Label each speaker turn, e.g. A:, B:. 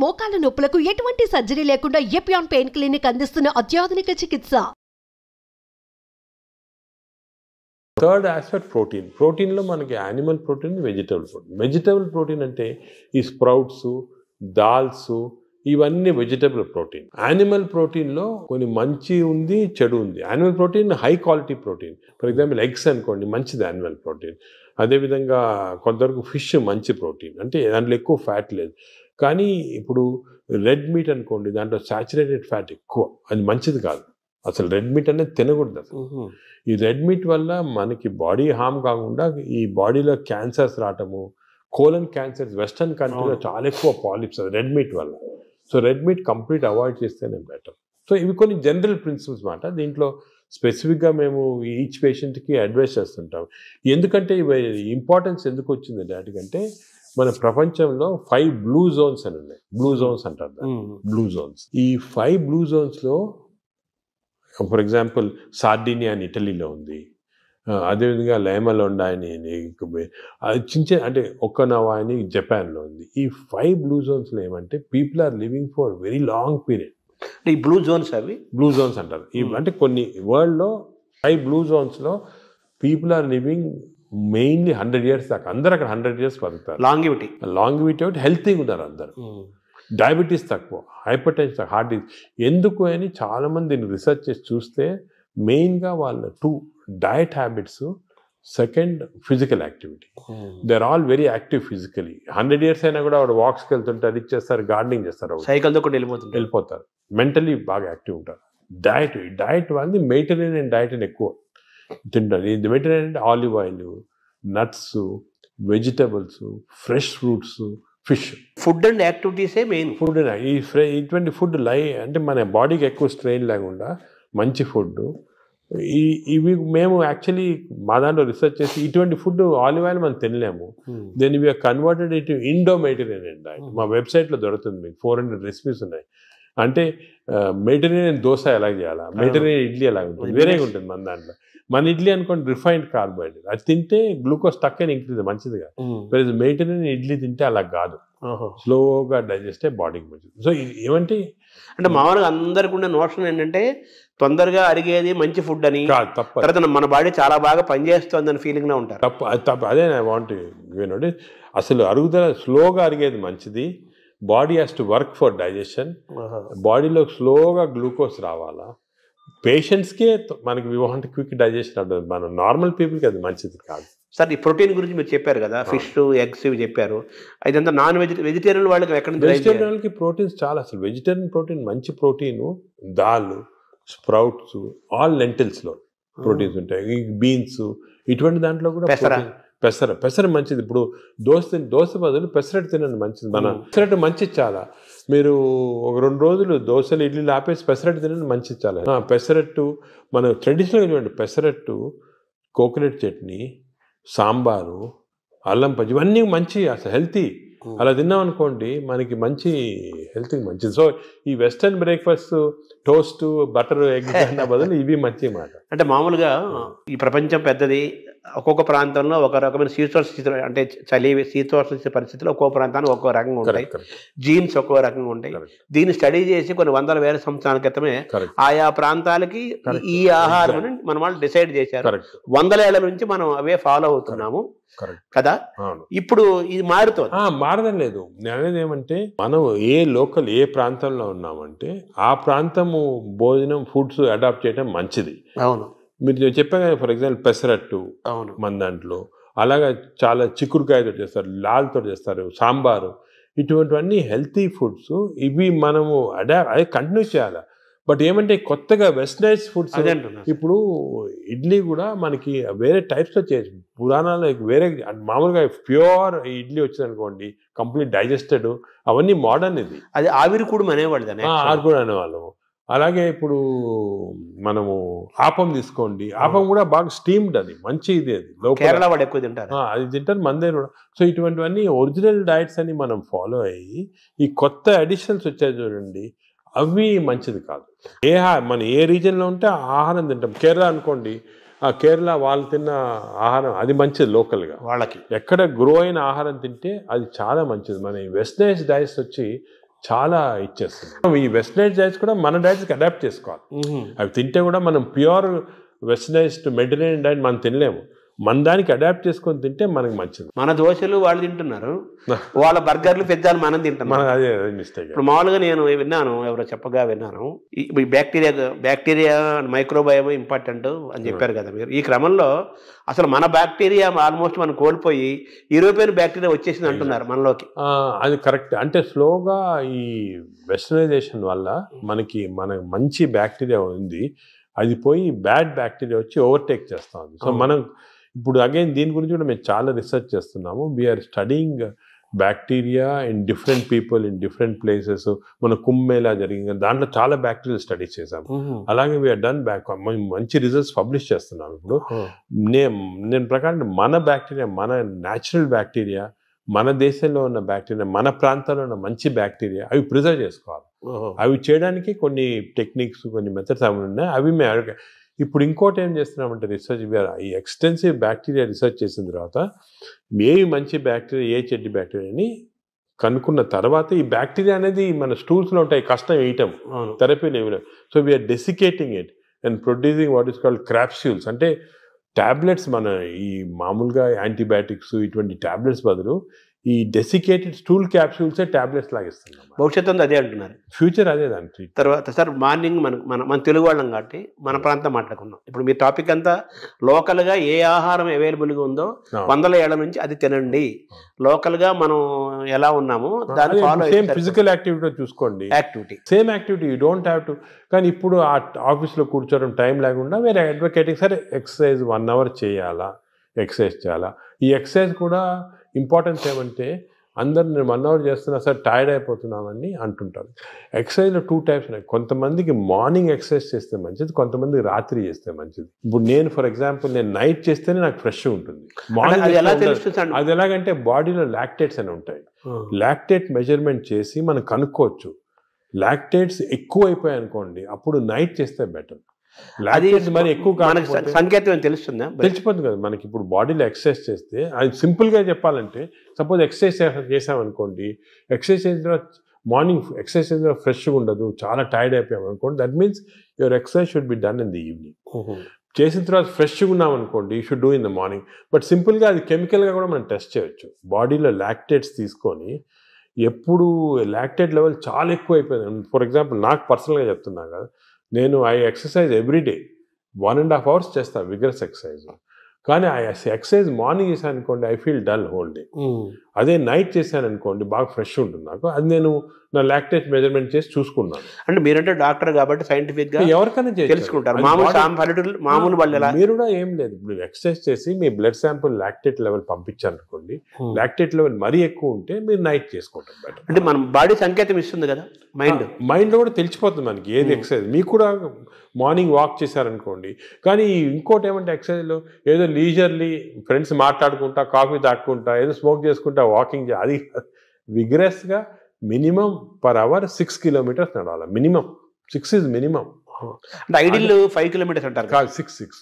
A: మోకాల నొప్పులకు ఎటువంటి సర్జరీ లేకుండా ఎపియాన్ పెయిన్ క్లినిక్ అందిస్తున్న అత్యాధునిక చికిత్స.
B: Third aspect protein. ప్రోటీన్లో మనకి animal protein, vegetable protein. Vegetable protein అంటే ఈ స్ప్రౌట్స్, దాల్స్, ఇవన్నీ వెజిటబుల్ ప్రోటీన్. యానిమల్ ప్రోటీన్లో కొన్ని మంచి ఉంది, చెడు ఉంది. Animal protein high quality protein. For example eggs అనుకోండి, మంచిది యానిమల్ ప్రోటీన్. అదేవిధంగా కొంతవరకు ఫిష్ మంచి ప్రోటీన్, అంటే దాంట్లో ఎక్కువ ఫ్యాట్ లేదు. కానీ ఇప్పుడు రెడ్ మీట్ అనుకోండి, దాంట్లో సాచురేటెడ్ ఫ్యాట్ ఎక్కువ, అది మంచిది కాదు. అసలు రెడ్ మీట్ అనేది తినకూడదు అసలు. ఈ రెడ్ మీట్ వల్ల మనకి బాడీ హార్మ్ కాకుండా ఈ బాడీలో క్యాన్సర్స్ రావటము, కోలన్ క్యాన్సర్స్ వెస్టర్న్ కంట్రీలో చాలా ఎక్కువ పాలిప్స్ అది రెడ్ మీట్ వల్ల. So red meat complete avoid చేస్తేనే బెటర్. సో ఇవి కొన్ని జనరల్ ప్రిన్సిపల్స్ మాట. దీంట్లో స్పెసిఫిక్గా మేము ఈచ్ పేషెంట్కి అడ్వైస్ చేస్తుంటాం. ఎందుకంటే ఇవి ఇంపార్టెన్స్ ఎందుకు వచ్చింది వాటికంటే, మన ప్రపంచంలో 5 బ్లూ జోన్స్ అని ఉన్నాయి. బ్లూ జోన్స్ అంటారు, బ్లూ జోన్స్. ఈ 5 బ్లూ జోన్స్లో ఫర్ ఎగ్జాంపుల్ సార్డినియా అని ఇటలీలో ఉంది. అదేవిధంగా లైమలోండా అని చిన్న అంటే ఒక్కనవా అని జపాన్లో ఉంది. ఈ 5 బ్లూ జోన్స్లో ఏమంటే people are living for very long period.
C: ఈ బ్లూ జోన్స్ అవి
B: బ్లూ జోన్స్ అంటారు. అంటే కొన్ని వరల్డ్లో 5 బ్లూ జోన్స్లో people are living mainly 100 years దాకా. అందరు అక్కడ 100 years బతుకుతారు. లాంగివిటీ ఒకటి, హెల్తీగా ఉన్నారు అందరు. డయాబెటీస్ తక్కువ, హైపర్ టెన్షన్, హార్ట్ డిసీజ్. ఎందుకు అని చాలామంది దీన్ని రీసెర్చ్ చేసి చూస్తే మెయిన్గా వాళ్ళ 2 diet habits, second physical activity. They are all very active physically. 100 years అయినా కూడా వాడు వాక్స్కి వెళ్తుంటారు, అది చేస్తారు, గార్డెనింగ్ చేస్తారు,
C: సైకిల్తో కూడా వెళ్ళిపోతారు.
B: మెంటలీ బాగా యాక్టివ్ ఉంటారు. డయట్ వాళ్ళది మెడిటరేనియన్ డయట్ అని ఎక్కువ తింటారు. ఇది మెడిటరేనియన్ అంటే olive oil, nuts, vegetables, fresh fruits, fish.
C: Food and యాక్టివిటీసే మెయిన్.
B: ఫుడ్ ఇటువంటి ఫుడ్ అంటే మన బాడీకి ఎక్కువ స్ట్రెయిన్ లేకుండా మంచి ఫుడ్. ఇవి మేము యాక్చువల్లీ మా దాంట్లో రీసెర్చ్ చేసి ఇటువంటి ఫుడ్ ఆలివ్ ఆయిల్ మనం తినలేము. Then we are converted it Indo Mediterranean diet. మా వెబ్సైట్లో దొరుకుతుంది మీకు, 400 రెసిపీస్ ఉన్నాయి. అంటే మెడిటరేనియన్ దోశ ఎలా చేయాలా, మెడిటరేనియన్ ఇడ్లీ ఎలా ఉంటుంది, వేరేగా ఉంటుంది మన దాంట్లో. మన ఇడ్లీ అనుకోండి రిఫైన్డ్ కార్బోహైడ్రేట్, అది తింటే గ్లూకోజ్ తక్కువ ఇంక్రీజ్, మంచిదిగా. మెడిటరేనియన్ ఇడ్లీ తింటే అలా కాదు, స్లోగా డైజెస్ట్ అయ్యి బాడీకి మంచిది. సో ఏమంటే
C: అంటే మామూలుగా అందరికి ఉండే నోషన్ ఏంటంటే తొందరగా అరిగేది మంచి ఫుడ్ అని, తర్వాత మన బాడీ చాలా బాగా పనిచేస్తుంది అని ఫీలింగ్ లో ఉంటారు.
B: తప్పు అదే ఐ వాంట్ యూనో. అసలు అరుగుదల స్లోగా అరిగేది మంచిది. Body has to work for digestion. బాడీలో స్లోగా గ్లూకోజ్ రావాలా. పేషెంట్స్కే మనకి వి వాంట్ క్విక్ డైజెషన్ అవుతుంది. మన నార్మల్ పీపుల్కి అది మంచిది కాదు.
C: సార్ ఈ ప్రోటీన్ గురించి మీరు చెప్పారు కదా, ఫిష్, ఎగ్స్ ఇవి చెప్పారు. ఇదంతా వెజిటేరియన్ వాళ్ళకి ఎక్కడ నుంచి?
B: వెజిటేరియన్ వాళ్ళకి ప్రోటీన్స్ చాలా. అసలు వెజిటేరియన్ ప్రోటీన్ మంచి ప్రోటీను, దాల్, స్ప్రౌట్స్, ఆల్ లెంటిల్స్లో ప్రోటీన్స్ ఉంటాయి. బీన్స్, ఇటువంటి దాంట్లో కూడా పెసర మంచిది. ఇప్పుడు దోశ బదులు పెసరట్టు తినండి, మంచిది. మన పెసరట్టు మంచిది చాలా. మీరు ఒక 2 రోజులు దోశలు, ఇడ్లీలు ఆపేసి పెసరట్టు తినండి, మంచిది చాలా. పెసరట్టు మన ట్రెడిషనల్గా చూడండి, పెసరట్టు, కోకోనట్ చట్నీ, సాంబారు, అల్లం పచ్చి, ఇవన్నీ మంచి, అసలు హెల్తీ. అలా తిన్నాం అనుకోండి మనకి మంచి హెల్త్కి మంచిది. సో ఈ western breakfast, toast, butter, egg అన్న బదులు ఇవి మంచి మాట.
C: అంటే మామూలుగా ఈ ప్రపంచం పెద్దది, ఒక్కొక్క ప్రాంతంలో ఒక రకమైన శీతోష్ణ, అంటే చలి శీతోష్ణ పరిస్థితుల్లో ఒక్కొక్క ప్రాంతానికి ఒక్కో రకంగా ఉంటాయి, జీన్స్ ఒక్కో రకంగా ఉంటాయి. దీన్ని స్టడీ చేసి కొన్ని 100,000 సంవత్సరాల క్రితమే ఆయా ప్రాంతాలకి ఈ ఆహారం మన వాళ్ళు డిసైడ్ చేశారు. 100 ఏళ్ల నుంచి మనం అవే ఫాలో అవుతున్నాము కదా. ఇప్పుడు ఇది
B: మారడం లేదు. నేను అనేది ఏమంటే, మనం ఏ ప్రాంతంలో ఉన్నామంటే ఆ ప్రాంతము భోజనం, ఫుడ్స్ అడాప్ట్ చేయడం మంచిది.
C: అవును,
B: మీరు చెప్పారు కదా, ఫర్ ఎగ్జాంపుల్ పెసరట్టు మన దాంట్లో, అలాగా చాలా చిక్కుడుకాయతో చేస్తారు, లాల్తో చేస్తారు, సాంబారు, ఇటువంటివన్నీ హెల్తీ ఫుడ్స్. ఇవి మనము అదే కంటిన్యూ చేయాలి. బట్ ఏమంటే కొత్తగా వెస్టర్నైజ్ ఫుడ్స్, ఇప్పుడు ఇడ్లీ కూడా మనకి వేరే టైప్స్లో చేయొచ్చు. పురాణాల్లో వేరే మామూలుగా ప్యూర్ ఇడ్లీ వచ్చింది అనుకోండి, కంప్లీట్ డైజెస్టెడ్, అవన్నీ మోడర్న్. ఇది
C: అది ఆవిరికూడం అనేవాళ్ళు,
B: ఆవిరికూడం అనేవాళ్ళము. అలాగే ఇప్పుడు మనము ఆపం తీసుకోండి, ఆపం కూడా బాగా స్టీమ్డ్, అది మంచి ఇది. అది
C: కేరళ వాళ్ళు ఎక్కువ తింటారు,
B: అది తింటారు మన దగ్గర కూడా. సో ఇటువంటివన్నీ ఒరిజినల్ డైట్స్ అని మనం ఫాలో అయ్యి, ఈ కొత్త అడిషన్స్ వచ్చాయి చూడండి, అవి మంచిది కాదు. మన ఏ రీజన్లో ఉంటే ఆహారం తింటాం. కేరళ అనుకోండి, ఆ కేరళ వాళ్ళు తిన్న ఆహారం అది మంచిది. లోకల్గా వాళ్ళకి ఎక్కడ గ్రో అయిన ఆహారం తింటే అది చాలా మంచిది. మన వెస్టర్నైజ్ డైట్స్ వచ్చి చాలా ఇచ్చేస్తుంది. ఈ వెస్టర్నైజ్ డైట్స్ కూడా మన డైట్స్కి అడాప్ట్ చేసుకోవాలి. అవి తింటే కూడా మనం ప్యూర్ వెస్టర్నైజ్డ్ మెడిటరేనియన్ డైట్ మనం తినలేము. మన దానికి అడాప్ట్ చేసుకొని తింటే మనకి మంచిది.
C: మన దోశలు వాళ్ళు తింటున్నారు, వాళ్ళ బర్గర్లు పిజ్జాలు మనం తింటున్నాం.
B: అదే మిస్టేక్.
C: ఇప్పుడు మామూలుగా నేను విన్నాను, ఎవరో చెప్పగా విన్నాను, ఈ బ్యాక్టీరియా మైక్రోబయోమ్ ఇంపార్టెంట్ అని చెప్పారు కదా మీరు. ఈ క్రమంలో అసలు మన బ్యాక్టీరియా ఆల్మోస్ట్ మనం కోల్పోయి యూరోపియన్ బ్యాక్టీరియా వచ్చేసింది అంటున్నారు మనలోకి.
B: అది కరెక్ట్. అంటే స్లోగా ఈ వెస్టర్నైజేషన్ వల్ల మన మంచి బ్యాక్టీరియా ఉంది, అది పోయి బ్యాడ్ బ్యాక్టీరియా వచ్చి ఓవర్టేక్ చేస్తూ ఉంది. సో మనం ఇప్పుడు అగైన్ దీని గురించి కూడా మేము చాలా రీసెర్చ్ చేస్తున్నాము. We are studying bacteria in different people in different places. మన కుంభమేళా జరిగింది, దాంట్లో చాలా బ్యాక్టీరియల్ స్టడీస్ చేసాము. అలాగే వీఆర్ డన్ మంచి రిజల్ట్స్ పబ్లిష్ చేస్తున్నాం. ఇప్పుడు నేను ప్రకారం మన బ్యాక్టీరియా, మన న్యాచురల్ బ్యాక్టీరియా, మన దేశంలో ఉన్న బ్యాక్టీరియా, మన ప్రాంతాల్లో ఉన్న మంచి బ్యాక్టీరియా, అవి ప్రిజర్వ్ చేసుకోవాలి. అవి చేయడానికి కొన్ని టెక్నిక్స్, కొన్ని మెథడ్స్ అవి ఉన్నాయి. అవి మేము ఇప్పుడు ఇంకోటి ఏం చేస్తున్నామంటే రీసెర్చ్, ఈ ఎక్స్టెన్సివ్ బ్యాక్టీరియా రీసెర్చ్ చేసిన తర్వాత ఏవి మంచి బ్యాక్టీరియా, ఏ చెడ్డి బ్యాక్టీరియా అని కనుక్కున్న తర్వాత ఈ బ్యాక్టీరియా అనేది మన స్టూల్స్లో ఉంటాయి, కష్టం వేయటం థెరపీలు ఏమి. So we are desiccating it and producing what is called capsules. అంటే ట్యాబ్లెట్స్, మన ఈ మామూలుగా యాంటీబయాటిక్స్ ఇటువంటి ట్యాబ్లెట్స్ బదులు ఈ డెసికేటెడ్ స్టూల్ క్యాప్సూల్సే ట్యాబ్లెట్స్ లాగా ఇస్తున్నాం.
C: భవిష్యత్తు ఉంది అదే అంటున్నారు,
B: ఫ్యూచర్ అదే దానికి.
C: తర్వాత సార్ మార్నింగ్ మన తెలుగు వాళ్ళం కాబట్టి మన ప్రాంతం మాట్లాడుకున్నాం. ఇప్పుడు మీ టాపిక్ అంతా లోకల్గా ఏ ఆహారం అవైలబుల్గా ఉందో 100 ఏళ్ల నుంచి అది తినండి. లోకల్గా మనం ఎలా ఉన్నామో దాన్ని ఫాలో.
B: సేమ్ ఫిజికల్ యాక్టివిటీ చూసుకోండి, same activity you don't have to. కానీ ఇప్పుడు ఆ ఆఫీస్లో కూర్చోవడం టైం లేకుండా వేరే అడ్వకేటింగ్, సరే ఎక్సర్సైజ్ 1 అవర్ చేయాలా, ఎక్సర్సైజ్ చేయాలా. ఈ ఎక్సర్సైజ్ కూడా ఇంపార్టెన్స్ ఏమంటే అందరు నేను 1 అవర్ చేస్తున్నా సార్ టైర్డ్ అయిపోతున్నామని అంటుంటారు. ఎక్సర్సైజ్లో 2 టైప్స్ ఉన్నాయి. కొంతమందికి మార్నింగ్ ఎక్సర్సైజ్ చేస్తే మంచిది, కొంతమందికి రాత్రి చేస్తే మంచిది. ఇప్పుడు నేను ఫర్ ఎగ్జాంపుల్ నేను నైట్ చేస్తేనే నాకు ఫ్రెష్ ఉంటుంది. మార్నింగ్ అది ఎలాగంటే బాడీలో లాక్టేట్స్ అని ఉంటాయి. లాక్టేట్ మెజర్మెంట్ చేసి మనం కనుక్కోవచ్చు. లాక్టేట్స్ ఎక్కువ అయిపోయాయి అనుకోండి, అప్పుడు నైట్ చేస్తే బెటర్.
C: అది మరి ఎక్కువ సంకేతం తెలుస్తుందా?
B: తెలిసిపోతుంది కదా మనకి. ఇప్పుడు బాడీలో ఎక్సర్సైజ్ చేస్తే, అది సింపుల్గా చెప్పాలంటే సపోజ్ ఎక్సర్సైజ్ చేసామనుకోండి, ఎక్సర్సైజ్ చేసిన తర్వాత మార్నింగ్ ఎక్సర్సైజ్ చేసిన తర్వాత ఫ్రెష్గా ఉండదు, చాలా టైర్డ్ అయిపోయాం అనుకోండి, that means your exercise should be done in the evening. చేసిన తర్వాత ఫ్రెష్గా ఉన్నాం అనుకోండి, you should do in the morning. But సింపుల్గా అది కెమికల్గా కూడా మనం టెస్ట్ చేయొచ్చు. బాడీలో లాక్టేట్స్ తీసుకొని, ఎప్పుడు లాక్టేట్ లెవెల్ చాలా ఎక్కువ అయిపోయింది, ఫర్ ఎగ్జాంపుల్ నాకు పర్సనల్గా చెప్తున్నా కదా, నేను ఐ ఎక్సర్సైజ్ ఎవ్రీడే 1.5 hours చేస్తాను విగరస్ ఎక్సర్సైజ్. కానీ ఆ ఎక్సర్సైజ్ మార్నింగ్ చేశాను అనుకోండి, I feel dull whole day. అదే నైట్ చేశాను అనుకోండి, బాగా ఫ్రెష్ ఉంటుంది నాకు. అది నేను నా లాక్టేట్ మెజర్మెంట్ చేసి చూసుకున్నాను.
C: అంటే మీరంటే డాక్టర్ కాబట్టి సైంటిఫిక్ గా ఎవరికైనా తెలుసుకుంటారు. మామూలు
B: మీరు కూడా ఏం లేదు, ఇప్పుడు ఎక్సర్సైజ్ చేసి మీ బ్లడ్ శాంపుల్ లాక్టేట్ లెవెల్ పంపించారు అనుకోండి, లాక్టేట్ లెవెల్ మరీ ఎక్కువ ఉంటే మీరు నైట్ చేసుకుంటారు బెటర్.
C: అంటే మన బాడీ సంకేతం ఇస్తుంది కదా,
B: మైండ్లో కూడా తెలిసిపోతుంది మనకి ఏది ఎక్సర్సైజ్. మీకు కూడా మార్నింగ్ వాక్ చేశారనుకోండి. కానీ ఇంకోటి ఏమంటే ఎక్సర్సైజ్లో ఏదో లీజర్లీ ఫ్రెండ్స్ మాట్లాడుకుంటా, కాఫీ తాక్కుంటా, ఏదో స్మోక్ చేసుకుంటా వాకింగ్, అది విగ్రెస్గా మినిమం పర్ అవర్ 6 kilometers నడవాలి. Minimum 6 is minimum.
C: అంటే ఐడియల్ 5 kilometers అంటారు
B: కాదు, 6